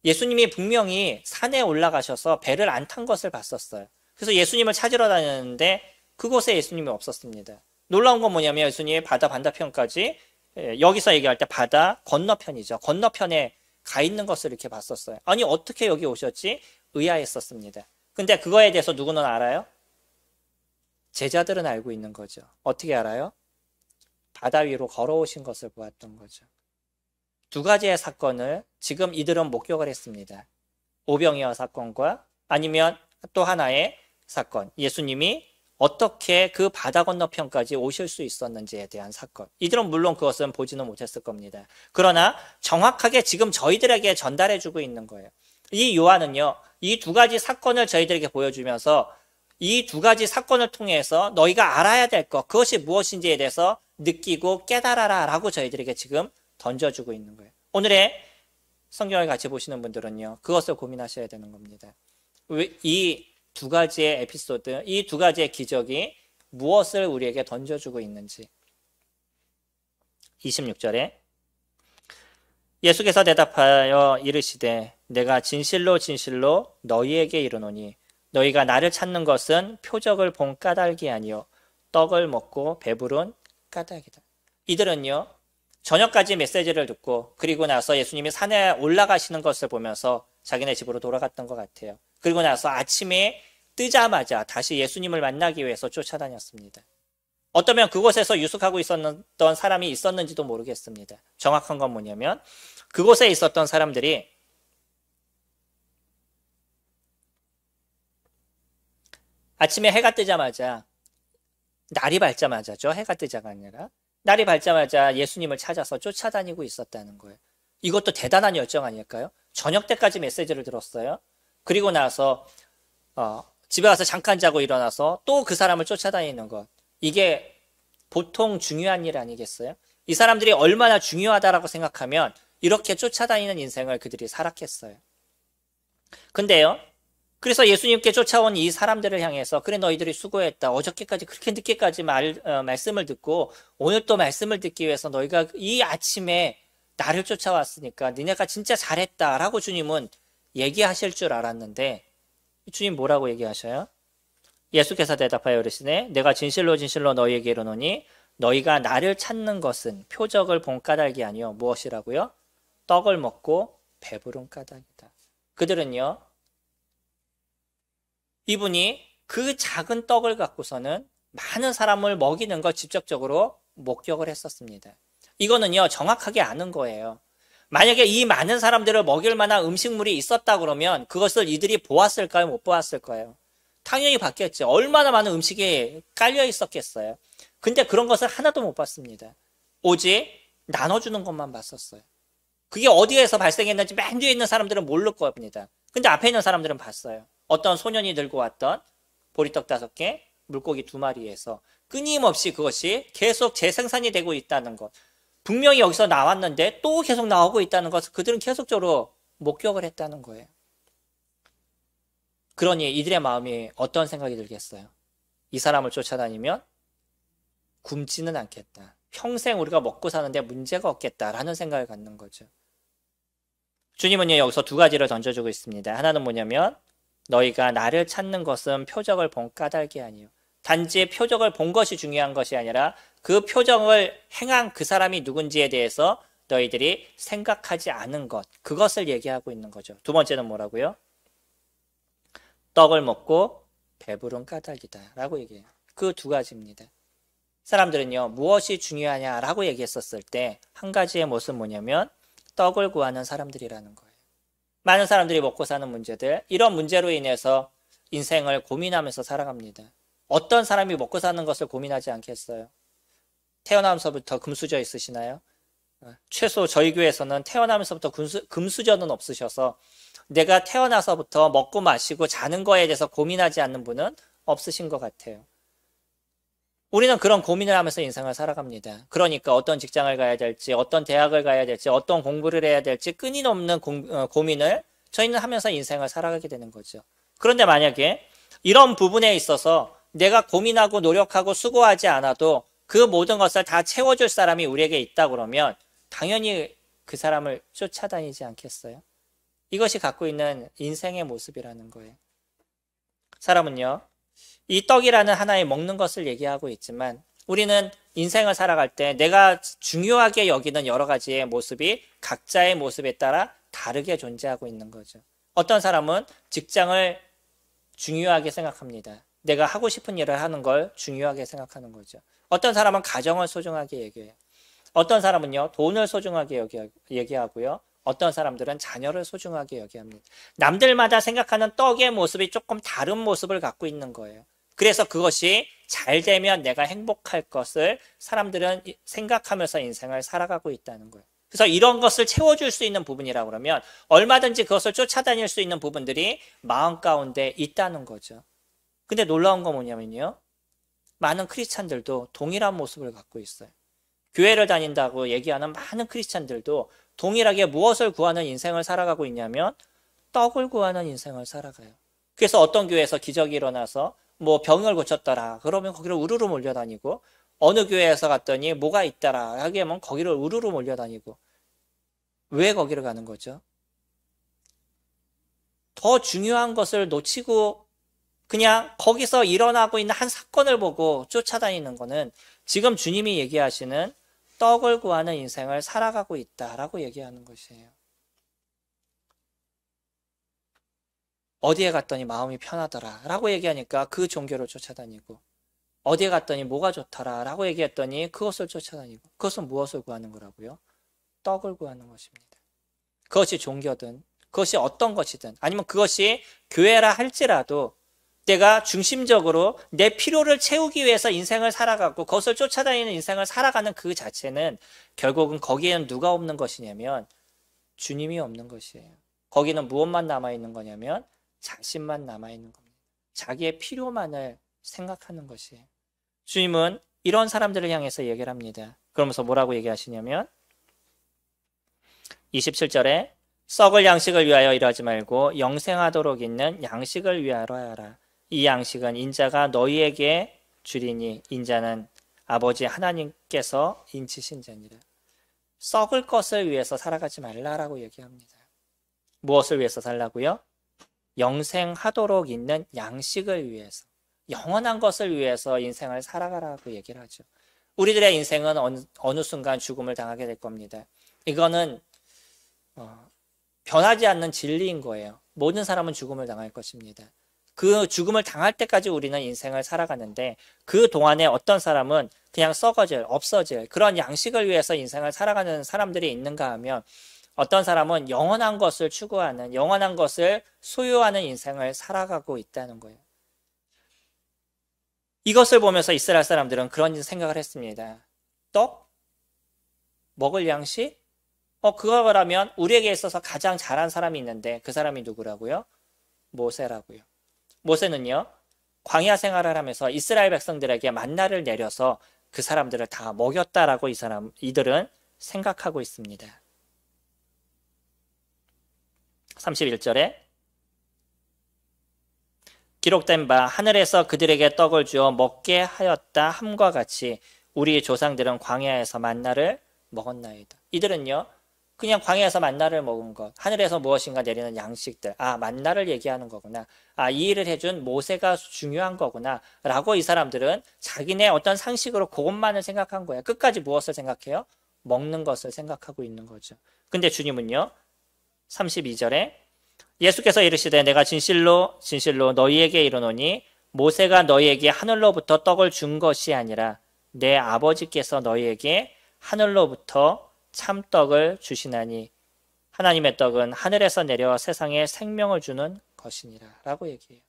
예수님이 분명히 산에 올라가셔서 배를 안 탄 것을 봤었어요. 그래서 예수님을 찾으러 다녔는데 그곳에 예수님이 없었습니다. 놀라운 건 뭐냐면 예수님이 바다 반대편까지, 여기서 얘기할 때 바다 건너편이죠. 건너편에 가 있는 것을 이렇게 봤었어요. 아니 어떻게 여기 오셨지? 의아했었습니다. 근데 그거에 대해서 누구는 알아요? 제자들은 알고 있는 거죠. 어떻게 알아요? 바다 위로 걸어오신 것을 보았던 거죠. 두 가지의 사건을 지금 이들은 목격을 했습니다. 오병이어 사건과 아니면 또 하나의 사건, 예수님이 어떻게 그 바다 건너편까지 오실 수 있었는지에 대한 사건. 이들은 물론 그것은 보지는 못했을 겁니다. 그러나 정확하게 지금 저희들에게 전달해주고 있는 거예요. 이 요한은요, 이 두 가지 사건을 저희들에게 보여주면서 이 두 가지 사건을 통해서 너희가 알아야 될 것, 그것이 무엇인지에 대해서 느끼고 깨달아라 라고 저희들에게 지금 던져주고 있는 거예요. 오늘의 성경을 같이 보시는 분들은요, 그것을 고민하셔야 되는 겁니다. 이 두 가지의 에피소드, 이 두 가지의 기적이 무엇을 우리에게 던져주고 있는지. 26절에 예수께서 대답하여 이르시되 내가 진실로 진실로 너희에게 이르노니 너희가 나를 찾는 것은 표적을 본 까닭이 아니요 떡을 먹고 배부른 까닭이다. 이들은요, 저녁까지 메시지를 듣고 그리고 나서 예수님이 산에 올라가시는 것을 보면서 자기네 집으로 돌아갔던 것 같아요. 그리고 나서 아침에 뜨자마자 다시 예수님을 만나기 위해서 쫓아다녔습니다. 어쩌면 그곳에서 유숙하고 있었던 사람이 있었는지도 모르겠습니다. 정확한 건 뭐냐면 그곳에 있었던 사람들이 아침에 해가 뜨자마자, 날이 밝자마자죠. 해가 뜨자가 아니라 날이 밝자마자 예수님을 찾아서 쫓아다니고 있었다는 거예요. 이것도 대단한 열정 아닐까요? 저녁 때까지 메시지를 들었어요. 그리고 나서 집에 가서 잠깐 자고 일어나서 또 그 사람을 쫓아다니는 것. 이게 보통 중요한 일 아니겠어요? 이 사람들이 얼마나 중요하다라고 생각하면 이렇게 쫓아다니는 인생을 그들이 살았겠어요. 근데요, 그래서 예수님께 쫓아온 이 사람들을 향해서 그래 너희들이 수고했다. 어저께까지 그렇게 늦게까지 말씀을 듣고 오늘 또 말씀을 듣기 위해서 너희가 이 아침에 나를 쫓아왔으니까 니네가 진짜 잘했다라고 주님은 얘기하실 줄 알았는데 주님 뭐라고 얘기하셔요? 예수께서 대답하여 이르시되 내가 진실로 진실로 너희에게 이르노니 너희가 나를 찾는 것은 표적을 본 까닭이 아니요 무엇이라고요? 떡을 먹고 배부른 까닭이다. 그들은요, 이분이 그 작은 떡을 갖고서는 많은 사람을 먹이는 걸 직접적으로 목격을 했었습니다. 이거는요, 정확하게 아는 거예요. 만약에 이 많은 사람들을 먹일 만한 음식물이 있었다 그러면 그것을 이들이 보았을까요? 못 보았을까요? 당연히 봤겠죠. 얼마나 많은 음식이 깔려 있었겠어요. 근데 그런 것을 하나도 못 봤습니다. 오직 나눠주는 것만 봤었어요. 그게 어디에서 발생했는지 맨 뒤에 있는 사람들은 모를 겁니다. 근데 앞에 있는 사람들은 봤어요. 어떤 소년이 들고 왔던 보리떡 5개, 물고기 2마리에서 끊임없이 그것이 계속 재생산이 되고 있다는 것. 분명히 여기서 나왔는데 또 계속 나오고 있다는 것을 그들은 계속적으로 목격을 했다는 거예요. 그러니 이들의 마음이 어떤 생각이 들겠어요? 이 사람을 쫓아다니면 굶지는 않겠다. 평생 우리가 먹고 사는데 문제가 없겠다라는 생각을 갖는 거죠. 주님은 여기서 두 가지를 던져주고 있습니다. 하나는 뭐냐면 너희가 나를 찾는 것은 표적을 본 까닭이 아니요. 단지 표적을 본 것이 중요한 것이 아니라 그 표적을 행한 그 사람이 누군지에 대해서 너희들이 생각하지 않은 것, 그것을 얘기하고 있는 거죠. 두 번째는 뭐라고요? 떡을 먹고 배부른 까닭이다 라고 얘기해요. 그 두 가지입니다. 사람들은요, 무엇이 중요하냐라고 얘기했었을 때 한 가지의 모습은 뭐냐면 떡을 구하는 사람들이라는 거예요. 많은 사람들이 먹고 사는 문제들, 이런 문제로 인해서 인생을 고민하면서 살아갑니다. 어떤 사람이 먹고 사는 것을 고민하지 않겠어요? 태어나면서부터 금수저 있으시나요? 최소 저희 교회에서는 태어나면서부터 금수저는 없으셔서 내가 태어나서부터 먹고 마시고 자는 거에 대해서 고민하지 않는 분은 없으신 것 같아요. 우리는 그런 고민을 하면서 인생을 살아갑니다. 그러니까 어떤 직장을 가야 될지, 어떤 대학을 가야 될지, 어떤 공부를 해야 될지 끊임없는 고민을 저희는 하면서 인생을 살아가게 되는 거죠. 그런데 만약에 이런 부분에 있어서 내가 고민하고 노력하고 수고하지 않아도 그 모든 것을 다 채워줄 사람이 우리에게 있다 그러면 당연히 그 사람을 쫓아다니지 않겠어요? 이것이 갖고 있는 인생의 모습이라는 거예요. 사람은요, 이 떡이라는 하나의 먹는 것을 얘기하고 있지만 우리는 인생을 살아갈 때 내가 중요하게 여기는 여러 가지의 모습이 각자의 모습에 따라 다르게 존재하고 있는 거죠. 어떤 사람은 직장을 중요하게 생각합니다. 내가 하고 싶은 일을 하는 걸 중요하게 생각하는 거죠. 어떤 사람은 가정을 소중하게 얘기해요. 어떤 사람은요, 돈을 소중하게 얘기하고요. 어떤 사람들은 자녀를 소중하게 여기합니다. 남들마다 생각하는 떡의 모습이 조금 다른 모습을 갖고 있는 거예요. 그래서 그것이 잘 되면 내가 행복할 것을 사람들은 생각하면서 인생을 살아가고 있다는 거예요. 그래서 이런 것을 채워줄 수 있는 부분이라고 그러면 얼마든지 그것을 쫓아다닐 수 있는 부분들이 마음 가운데 있다는 거죠. 근데 놀라운 건 뭐냐면요. 많은 크리스찬들도 동일한 모습을 갖고 있어요. 교회를 다닌다고 얘기하는 많은 크리스찬들도 동일하게 무엇을 구하는 인생을 살아가고 있냐면 떡을 구하는 인생을 살아가요. 그래서 어떤 교회에서 기적이 일어나서 뭐 병을 고쳤더라 그러면 거기를 우르르 몰려다니고, 어느 교회에서 갔더니 뭐가 있더라 하기에는 거기를 우르르 몰려다니고. 왜 거기를 가는 거죠? 더 중요한 것을 놓치고 그냥 거기서 일어나고 있는 한 사건을 보고 쫓아다니는 거는 지금 주님이 얘기하시는 떡을 구하는 인생을 살아가고 있다라고 얘기하는 것이에요. 어디에 갔더니 마음이 편하더라 라고 얘기하니까 그 종교를 쫓아다니고, 어디에 갔더니 뭐가 좋더라 라고 얘기했더니 그것을 쫓아다니고. 그것은 무엇을 구하는 거라고요? 떡을 구하는 것입니다. 그것이 종교든 그것이 어떤 것이든 아니면 그것이 교회라 할지라도 내가 중심적으로 내 필요를 채우기 위해서 인생을 살아가고 그것을 쫓아다니는 인생을 살아가는 그 자체는 결국은 거기에는 누가 없는 것이냐면 주님이 없는 것이에요. 거기는 무엇만 남아있는 거냐면 자신만 남아있는 겁니다. 자기의 필요만을 생각하는 것이에요. 주님은 이런 사람들을 향해서 얘기를 합니다. 그러면서 뭐라고 얘기하시냐면 27절에 썩을 양식을 위하여 일하지 말고 영생하도록 있는 양식을 위하여 하라. 이 양식은 인자가 너희에게 주리니 인자는 아버지 하나님께서 인치신 자니라. 썩을 것을 위해서 살아가지 말라라고 얘기합니다. 무엇을 위해서 살라고요? 영생하도록 있는 양식을 위해서, 영원한 것을 위해서 인생을 살아가라고 얘기를 하죠. 우리들의 인생은 어느 순간 죽음을 당하게 될 겁니다. 이거는 변하지 않는 진리인 거예요. 모든 사람은 죽음을 당할 것입니다. 그 죽음을 당할 때까지 우리는 인생을 살아가는데 그 동안에 어떤 사람은 그냥 썩어질, 없어질 그런 양식을 위해서 인생을 살아가는 사람들이 있는가 하면 어떤 사람은 영원한 것을 추구하는, 영원한 것을 소유하는 인생을 살아가고 있다는 거예요. 이것을 보면서 이스라엘 사람들은 그런 생각을 했습니다. 떡? 먹을 양식? 그거라면 우리에게 있어서 가장 잘한 사람이 있는데 그 사람이 누구라고요? 모세라고요. 모세는요, 광야 생활을 하면서 이스라엘 백성들에게 만나를 내려서 그 사람들을 다 먹였다라고 이들은 생각하고 있습니다. 31절에 기록된 바 하늘에서 그들에게 떡을 주어 먹게 하였다 함과 같이 우리 조상들은 광야에서 만나를 먹었나이다. 이들은요, 그냥 광야에서 만나를 먹은 것, 하늘에서 무엇인가 내리는 양식들, 만나를 얘기하는 거구나, 이 일을 해준 모세가 중요한 거구나 라고 이 사람들은 자기네 어떤 상식으로 그것만을 생각한 거예요. 끝까지 무엇을 생각해요? 먹는 것을 생각하고 있는 거죠. 근데 주님은요, 32절에 예수께서 이르시되 내가 진실로 진실로 너희에게 이르노니 모세가 너희에게 하늘로부터 떡을 준 것이 아니라 내 아버지께서 너희에게 하늘로부터 참떡을 주시나니 하나님의 떡은 하늘에서 내려 세상에 생명을 주는 것이니라 라고 얘기해요.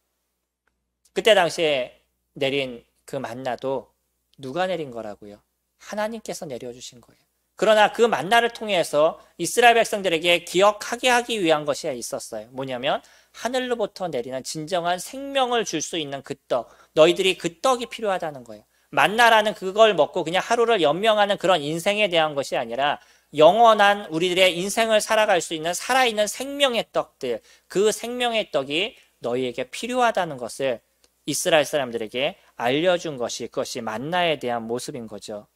그때 당시에 내린 그 만나도 누가 내린 거라고요? 하나님께서 내려주신 거예요. 그러나 그 만나를 통해서 이스라엘 백성들에게 기억하게 하기 위한 것이 있었어요. 뭐냐면 하늘로부터 내리는 진정한 생명을 줄 수 있는 그 떡, 너희들이 그 떡이 필요하다는 거예요. 만나라는 그걸 먹고 그냥 하루를 연명하는 그런 인생에 대한 것이 아니라 영원한 우리들의 인생을 살아갈 수 있는 살아있는 생명의 떡들, 그 생명의 떡이 너희에게 필요하다는 것을 이스라엘 사람들에게 알려준 것이 그것이 만나에 대한 모습인 거죠.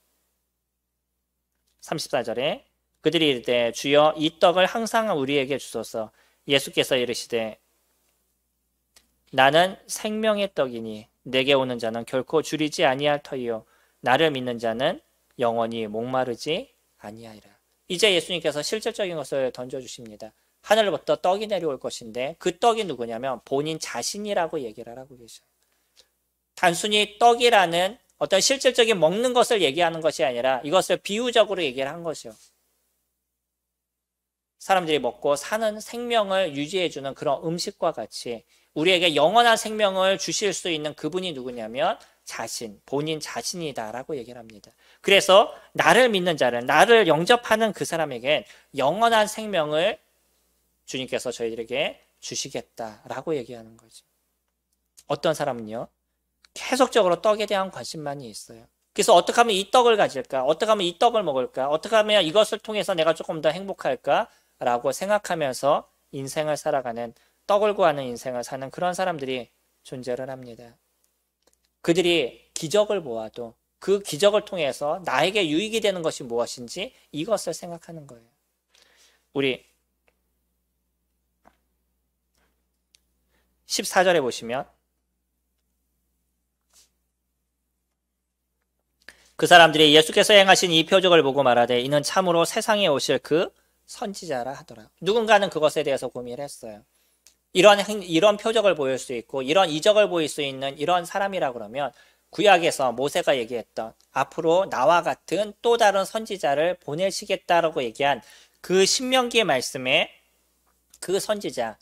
34절에 그들이 이르되 주여 이 떡을 항상 우리에게 주소서. 예수께서 이르시되 나는 생명의 떡이니 내게 오는 자는 결코 줄이지 아니할 터이요 나를 믿는 자는 영원히 목마르지 아니하리라. 이제 예수님께서 실질적인 것을 던져주십니다. 하늘로부터 떡이 내려올 것인데 그 떡이 누구냐면 본인 자신이라고 얘기를 하고 계셔요. 단순히 떡이라는 어떤 실질적인 먹는 것을 얘기하는 것이 아니라 이것을 비유적으로 얘기를 한 것이요. 사람들이 먹고 사는 생명을 유지해주는 그런 음식과 같이 우리에게 영원한 생명을 주실 수 있는 그분이 누구냐면 자신, 본인 자신이다라고 얘기를 합니다. 그래서 나를 믿는 자를, 나를 영접하는 그 사람에겐 영원한 생명을 주님께서 저희들에게 주시겠다라고 얘기하는 거죠. 어떤 사람은요, 계속적으로 떡에 대한 관심만이 있어요. 그래서 어떻게 하면 이 떡을 가질까? 어떻게 하면 이 떡을 먹을까? 어떻게 하면 이것을 통해서 내가 조금 더 행복할까? 라고 생각하면서 인생을 살아가는, 떡을 구하는 인생을 사는 그런 사람들이 존재를 합니다. 그들이 기적을 보아도 그 기적을 통해서 나에게 유익이 되는 것이 무엇인지 이것을 생각하는 거예요. 우리 14절에 보시면 그 사람들이 예수께서 행하신 이 표적을 보고 말하되 이는 참으로 세상에 오실 그 선지자라 하더라. 누군가는 그것에 대해서 고민을 했어요. 이런 표적을 보일 수 있고 이런 이적을 보일 수 있는 이런 사람이라 그러면 구약에서 모세가 얘기했던 앞으로 나와 같은 또 다른 선지자를 보내시겠다라고 얘기한 그 신명기의 말씀에 그 선지자,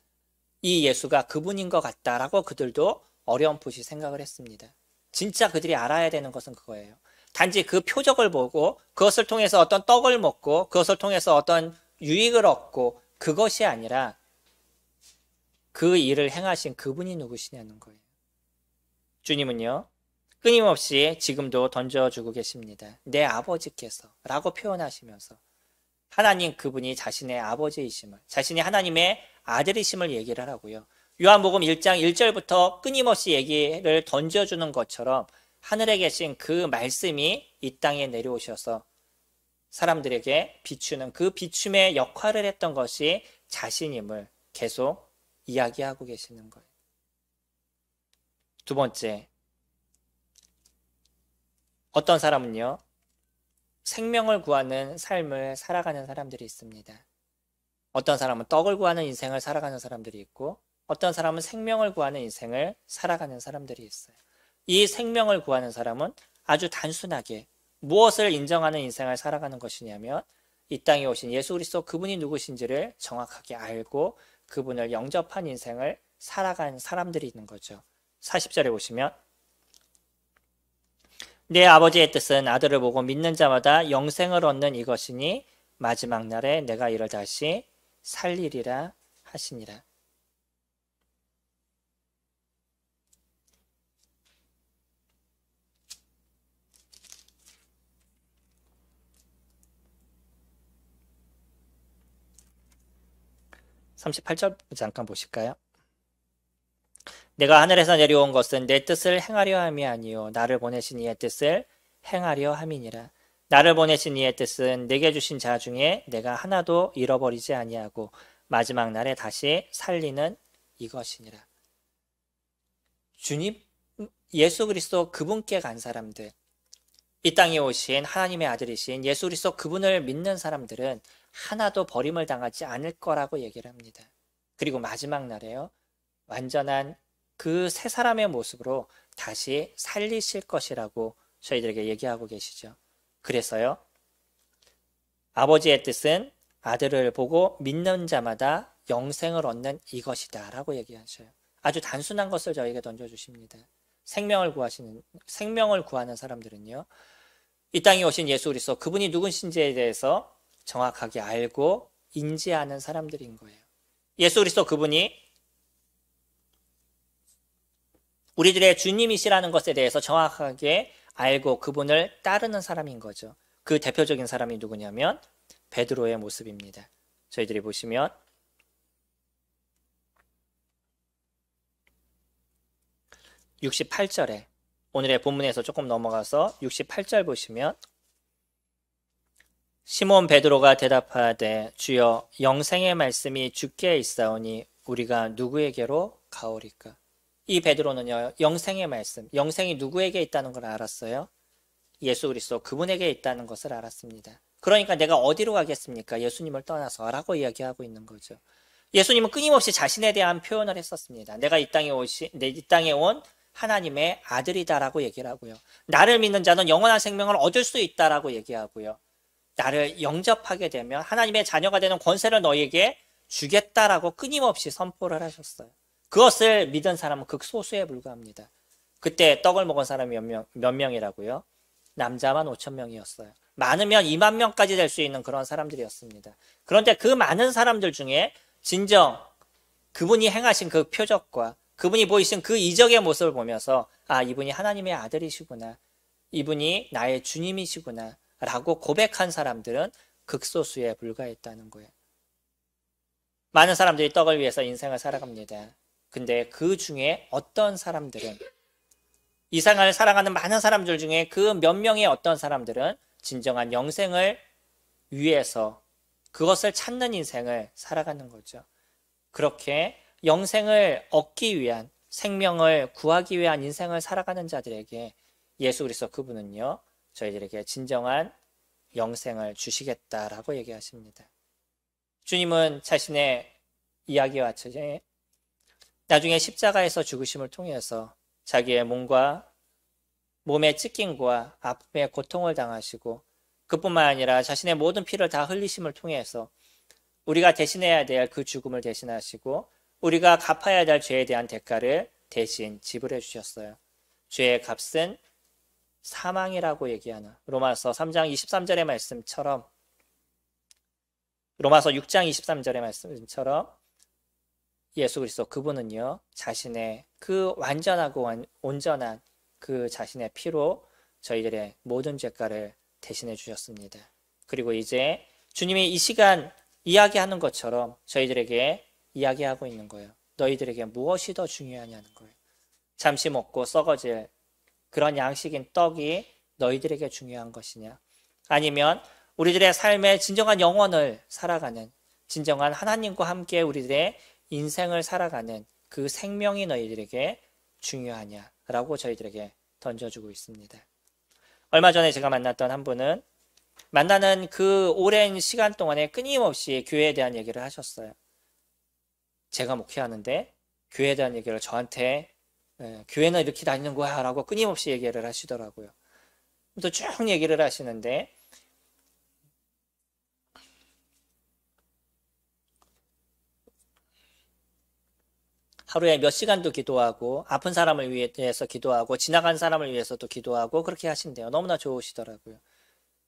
이 예수가 그분인 것 같다라고 그들도 어렴풋이 생각을 했습니다. 진짜 그들이 알아야 되는 것은 그거예요. 단지 그 표적을 보고 그것을 통해서 어떤 떡을 먹고 그것을 통해서 어떤 유익을 얻고 그것이 아니라 그 일을 행하신 그분이 누구시냐는 거예요. 주님은요, 끊임없이 지금도 던져주고 계십니다. 내 아버지께서 라고 표현하시면서 하나님 그분이 자신의 아버지이심을, 자신이 하나님의 아들이심을 얘기를 하고요. 요한복음 1장 1절부터 끊임없이 얘기를 던져주는 것처럼 하늘에 계신 그 말씀이 이 땅에 내려오셔서 사람들에게 비추는 그 비춤의 역할을 했던 것이 자신임을 계속 이야기하고 계시는 거예요. 두 번째, 어떤 사람은요, 생명을 구하는 삶을 살아가는 사람들이 있습니다. 어떤 사람은 떡을 구하는 인생을 살아가는 사람들이 있고 어떤 사람은 생명을 구하는 인생을 살아가는 사람들이 있어요. 이 생명을 구하는 사람은 아주 단순하게 무엇을 인정하는 인생을 살아가는 것이냐면 이 땅에 오신 예수 그리스도 그분이 누구신지를 정확하게 알고 그분을 영접한 인생을 살아간 사람들이 있는 거죠. 40절에 보시면 내 아버지의 뜻은 아들을 보고 믿는 자마다 영생을 얻는 이것이니 마지막 날에 내가 이를 다시 살리리라 하시니라. (38절) 잠깐 보실까요? 내가 하늘에서 내려온 것은 내 뜻을 행하려 함이 아니요 나를 보내신 이의 뜻을 행하려 함이니라. 나를 보내신 이의 뜻은 내게 주신 자 중에 내가 하나도 잃어버리지 아니하고 마지막 날에 다시 살리는 이것이니라. 주님, 예수 그리스도 그분께 간 사람들, 이 땅에 오신 하나님의 아들이신 예수 그리스도 그분을 믿는 사람들은 하나도 버림을 당하지 않을 거라고 얘기를 합니다. 그리고 마지막 날에요, 완전한 그 새 사람의 모습으로 다시 살리실 것이라고 저희들에게 얘기하고 계시죠. 그래서요, 아버지의 뜻은 아들을 보고 믿는 자마다 영생을 얻는 이것이다 라고 얘기하셔요. 아주 단순한 것을 저에게 던져주십니다. 생명을 구하는 사람들은요, 이 땅에 오신 예수 그리스도, 그분이 누구신지에 대해서 정확하게 알고 인지하는 사람들인 거예요. 예수 그리스도 그분이 우리들의 주님이시라는 것에 대해서 정확하게 알고 그분을 따르는 사람인 거죠. 그 대표적인 사람이 누구냐면 베드로의 모습입니다. 저희들이 보시면 68절에 오늘의 본문에서 조금 넘어가서 68절 보시면 시몬 베드로가 대답하되 주여 영생의 말씀이 주께 있사오니 우리가 누구에게로 가오리까? 이 베드로는요, 영생의 말씀, 영생이 누구에게 있다는 걸 알았어요? 예수 그리스도 그분에게 있다는 것을 알았습니다. 그러니까 내가 어디로 가겠습니까? 예수님을 떠나서 라고 이야기하고 있는 거죠. 예수님은 끊임없이 자신에 대한 표현을 했었습니다. 내가 이 땅에 온 하나님의 아들이다라고 얘기를 하고요. 나를 믿는 자는 영원한 생명을 얻을 수 있다라고 얘기하고요. 나를 영접하게 되면 하나님의 자녀가 되는 권세를 너희에게 주겠다라고 끊임없이 선포를 하셨어요. 그것을 믿은 사람은 극소수에 불과합니다. 그때 떡을 먹은 사람이 몇 명이라고요? 남자만 5,000명이었어요. 많으면 2만 명까지 될 수 있는 그런 사람들이었습니다. 그런데 그 많은 사람들 중에 진정 그분이 행하신 그 표적과 그분이 보이신 그 이적의 모습을 보면서 아, 이분이 하나님의 아들이시구나, 이분이 나의 주님이시구나 라고 고백한 사람들은 극소수에 불과했다는 거예요. 많은 사람들이 떡을 위해서 인생을 살아갑니다. 근데 그 중에 어떤 사람들은, 이 세상을 살아가는 많은 사람들 중에 그 몇 명의 어떤 사람들은 진정한 영생을 위해서 그것을 찾는 인생을 살아가는 거죠. 그렇게 영생을 얻기 위한, 생명을 구하기 위한 인생을 살아가는 자들에게 예수 그리스도 그분은요, 저희들에게 진정한 영생을 주시겠다라고 얘기하십니다. 주님은 자신의 이야기와 나중에 십자가에서 죽으심을 통해서 자기의 몸의 찢김과 아픔의 고통을 당하시고 그뿐만 아니라 자신의 모든 피를 다 흘리심을 통해서 우리가 대신해야 될 그 죽음을 대신하시고 우리가 갚아야 될 죄에 대한 대가를 대신 지불해 주셨어요. 죄의 값은 사망이라고 얘기하는 로마서 3장 23절의 말씀처럼, 로마서 6장 23절의 말씀처럼 예수 그리스도 그분은요, 자신의 그 완전하고 온전한 그 자신의 피로 저희들의 모든 죄가를 대신해 주셨습니다. 그리고 이제 주님이 이 시간 이야기하는 것처럼 저희들에게 이야기하고 있는 거예요. 너희들에게 무엇이 더 중요하냐는 거예요. 잠시 먹고 썩어질 그런 양식인 떡이 너희들에게 중요한 것이냐? 아니면 우리들의 삶의 진정한 영혼을 살아가는, 진정한 하나님과 함께 우리들의 인생을 살아가는 그 생명이 너희들에게 중요하냐라고 저희들에게 던져주고 있습니다. 얼마 전에 제가 만났던 한 분은 만나는 그 오랜 시간 동안에 끊임없이 교회에 대한 얘기를 하셨어요. 제가 목회하는데 교회에 대한 얘기를 저한테 교회는 이렇게 다니는 거야 라고 끊임없이 얘기를 하시더라고요. 또 쭉 얘기를 하시는데 하루에 몇 시간도 기도하고 아픈 사람을 위해서 기도하고 지나간 사람을 위해서도 기도하고 그렇게 하신대요. 너무나 좋으시더라고요.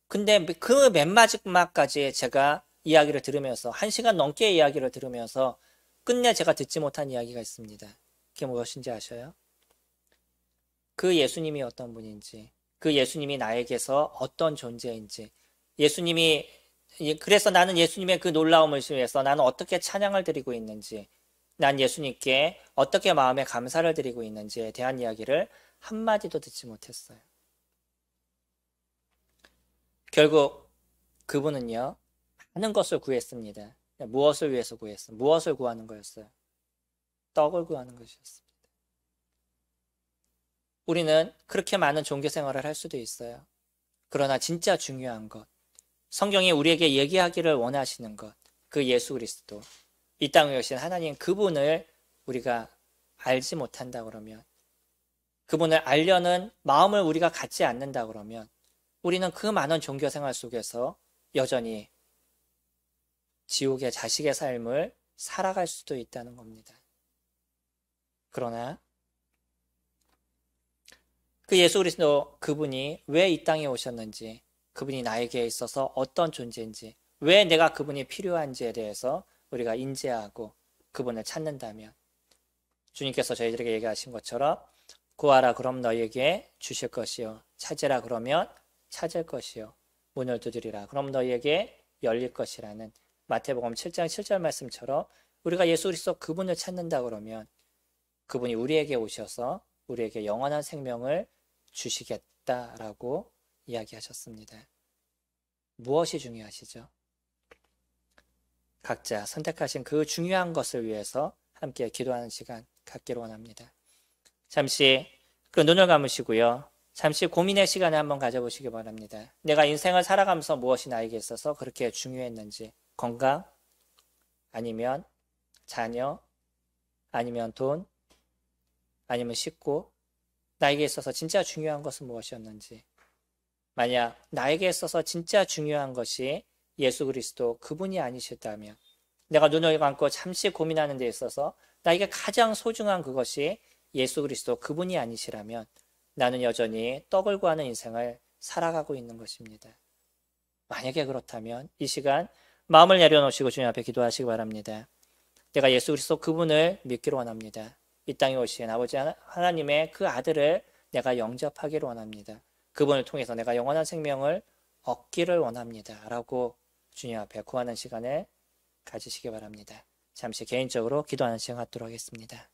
근데 그 맨 마지막까지 제가 이야기를 들으면서 1시간 넘게 이야기를 들으면서 끝내 제가 듣지 못한 이야기가 있습니다. 그게 무엇인지 아셔요? 그 예수님이 어떤 분인지, 그 예수님이 나에게서 어떤 존재인지, 예수님이, 그래서 나는 예수님의 그 놀라움을 위해서 나는 어떻게 찬양을 드리고 있는지, 난 예수님께 어떻게 마음에 감사를 드리고 있는지에 대한 이야기를 한마디도 듣지 못했어요. 결국 그분은요, 많은 것을 구했습니다. 무엇을 위해서 구했어요? 무엇을 구하는 거였어요? 떡을 구하는 것이었습니다. 우리는 그렇게 많은 종교 생활을 할 수도 있어요. 그러나 진짜 중요한 것, 성경이 우리에게 얘기하기를 원하시는 것, 그 예수 그리스도, 이 땅에 오신 하나님 그분을 우리가 알지 못한다 그러면, 그분을 알려는 마음을 우리가 갖지 않는다 그러면 우리는 그 많은 종교 생활 속에서 여전히 지옥의 자식의 삶을 살아갈 수도 있다는 겁니다. 그러나 그 예수 그리스도 그분이 왜 이 땅에 오셨는지, 그분이 나에게 있어서 어떤 존재인지, 왜 내가 그분이 필요한지에 대해서 우리가 인지하고 그분을 찾는다면, 주님께서 저희들에게 얘기하신 것처럼 구하라 그럼 너희에게 주실 것이요, 찾으라 그러면 찾을 것이요, 문을 두드리라 그럼 너희에게 열릴 것이라는 마태복음 7장 7절 말씀처럼 우리가 예수 그리스도 그분을 찾는다 그러면 그분이 우리에게 오셔서 우리에게 영원한 생명을 주시겠다라고 이야기하셨습니다. 무엇이 중요하시죠? 각자 선택하신 그 중요한 것을 위해서 함께 기도하는 시간 갖기를 원합니다. 잠시 그 눈을 감으시고요. 잠시 고민의 시간을 한번 가져보시기 바랍니다. 내가 인생을 살아가면서 무엇이 나에게 있어서 그렇게 중요했는지, 건강, 아니면 자녀, 아니면 돈, 아니면 식구, 나에게 있어서 진짜 중요한 것은 무엇이었는지, 만약 나에게 있어서 진짜 중요한 것이 예수 그리스도 그분이 아니셨다면, 내가 눈을 감고 잠시 고민하는 데 있어서 나에게 가장 소중한 그것이 예수 그리스도 그분이 아니시라면 나는 여전히 떡을 구하는 인생을 살아가고 있는 것입니다. 만약에 그렇다면 이 시간 마음을 내려놓으시고 주님 앞에 기도하시기 바랍니다. 내가 예수 그리스도 그분을 믿기를 원합니다. 이 땅에 오신 아버지 하나님의 그 아들을 내가 영접하기를 원합니다. 그분을 통해서 내가 영원한 생명을 얻기를 원합니다. 라고 주님 앞에 구하는 시간을 가지시기 바랍니다. 잠시 개인적으로 기도하는 시간 갖도록 하겠습니다.